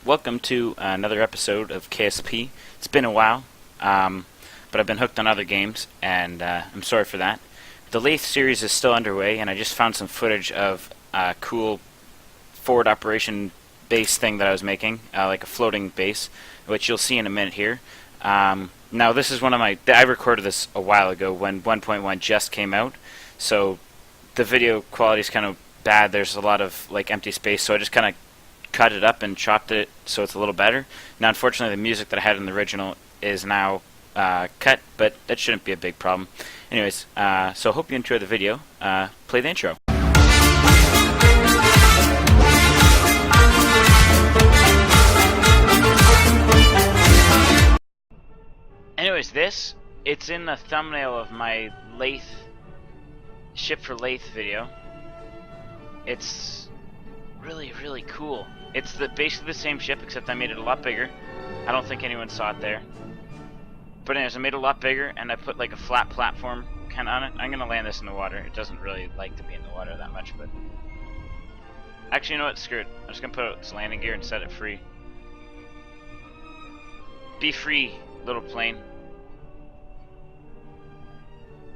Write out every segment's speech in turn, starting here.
welcome to another episode of KSP. It's been a while, but I've been hooked on other games, and I'm sorry for that. The Laythe series is still underway, and I just found some footage of a cool forward operation base thing that I was making, like a floating base, which you'll see in a minute here. Now, this is one of my... I recorded this a while ago when 1.1 just came out, so the video quality is kind of bad. There's a lot of like empty space, so I just kind of cut it up and chopped it so it's a little better. Now, unfortunately, the music that I had in the original is now cut, but that shouldn't be a big problem. Anyways, so hope you enjoy the video. Play the intro. Anyways, it's in the thumbnail of my Laythe Ship for Laythe video. It's really, really cool. It's basically the same ship, except I made it a lot bigger. I don't think anyone saw it there. But anyways, I made it a lot bigger, and I put like a flat platform kind of on it. I'm going to land this in the water. It doesn't really like to be in the water that much, but... Actually, you know what? Screw it. I'm just going to put its landing gear and set it free. Be free, little plane.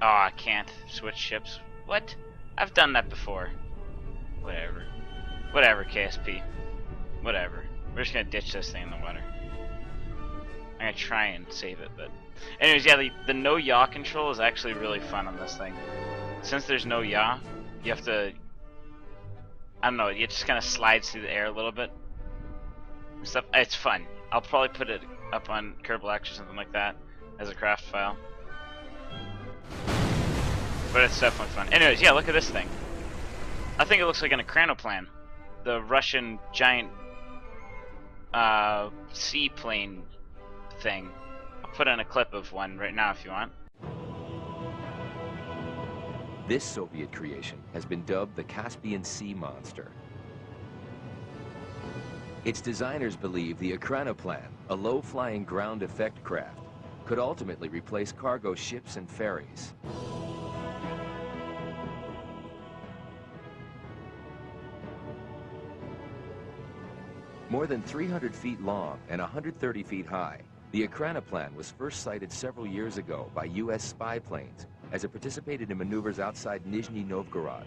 Oh, I can't switch ships. What? I've done that before. Whatever. Whatever, KSP. Whatever. We're just gonna ditch this thing in the water. I'm gonna try and save it, but... Anyways, yeah, the no yaw control is actually really fun on this thing. Since there's no yaw, you have to... I don't know, it just kind of slides through the air a little bit. Stuff. It's fun. I'll probably put it up on Kerbal X or something like that as a craft file. But it's definitely fun. Anyways, yeah, look at this thing. I think it looks like an Ekranoplan, the Russian giant seaplane thing. I'll put in a clip of one right now if you want. This Soviet creation has been dubbed the Caspian Sea Monster. Its designers believe the Ekranoplan, a low-flying ground effect craft, could ultimately replace cargo ships and ferries. More than 300 feet long and 130 feet high, the Ekranoplan was first sighted several years ago by U.S. spy planes as it participated in maneuvers outside Nizhny Novgorod,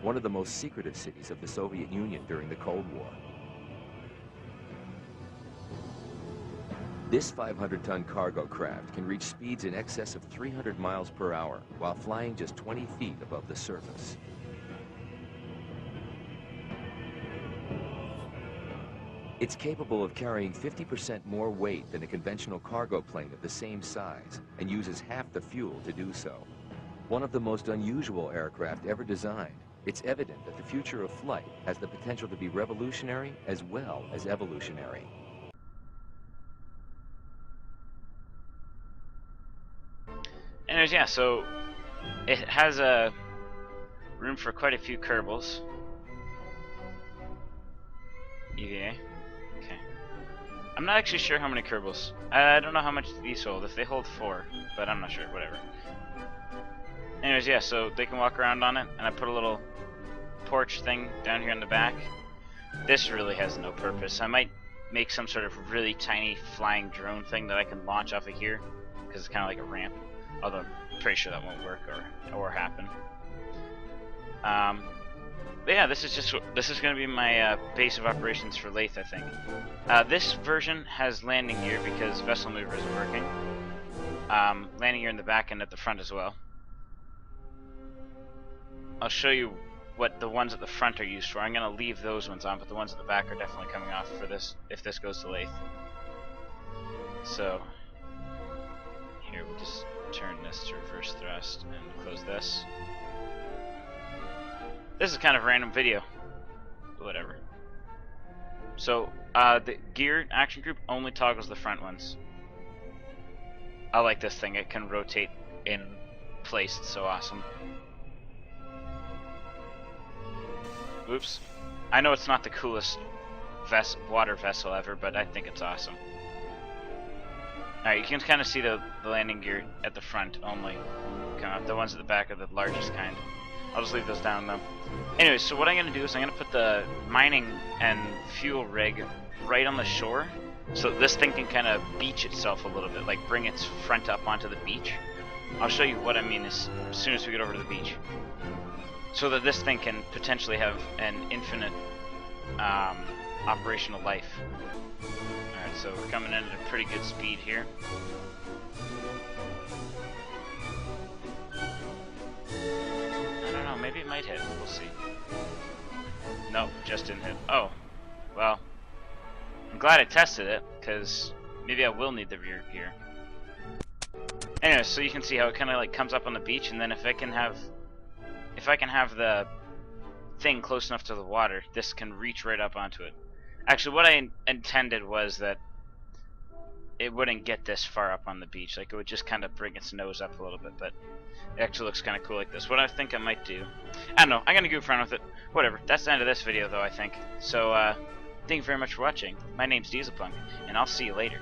one of the most secretive cities of the Soviet Union during the Cold War. This 500-ton cargo craft can reach speeds in excess of 300 miles per hour while flying just 20 feet above the surface. It's capable of carrying 50% more weight than a conventional cargo plane of the same size and uses half the fuel to do so. One of the most unusual aircraft ever designed, it's evident that the future of flight has the potential to be revolutionary as well as evolutionary. Anyways, yeah, so it has a room for quite a few Kerbals. EVA. Okay. I'm not actually sure how many Kerbals. I don't know how much these hold. If they hold 4, but I'm not sure. Whatever. Anyways, yeah, so they can walk around on it, and I put a little porch thing down here in the back. This really has no purpose. I might make some sort of really tiny flying drone thing that I can launch off of here, because it's kind of like a ramp. Although I'm pretty sure that won't work or happen. But yeah, this is going to be my base of operations for Laythe, I think. This version has landing gear because vessel mover isn't working. Landing gear in the back and at the front as well. I'll show you what the ones at the front are used for. I'm going to leave those ones on, but the ones at the back are definitely coming off for this if this goes to Laythe. So here, we'll just turn this to reverse thrust and close this. This is kind of a random video, but whatever. So, the gear action group only toggles the front ones. I like this thing, it can rotate in place, it's so awesome. Oops. I know it's not the coolest water vessel ever, but I think it's awesome. Alright, you can kind of see the landing gear at the front only. The ones at the back are the largest kind. I'll just leave those down though. Anyways, so what I'm going to do is I'm going to put the mining and fuel rig right on the shore, so this thing can kind of beach itself a little bit, like bring its front up onto the beach. I'll show you what I mean as soon as we get over to the beach. So that this thing can potentially have an infinite operational life. Alright, so we're coming in at a pretty good speed here. I don't know, maybe it might hit. We'll see. Nope, just didn't hit. Oh, well, I'm glad I tested it, because maybe I will need the rear gear. Anyway, so you can see how it kind of like comes up on the beach, and then if I can have the thing close enough to the water, this can reach right up onto it. Actually, what I intended was that it wouldn't get this far up on the beach. Like, it would just kind of bring its nose up a little bit, but it actually looks kind of cool like this. What I think I might do, I don't know, I'm going to goof around with it. Whatever, that's the end of this video, though, I think. So, thank you very much for watching. My name's Deizelpunk, and I'll see you later.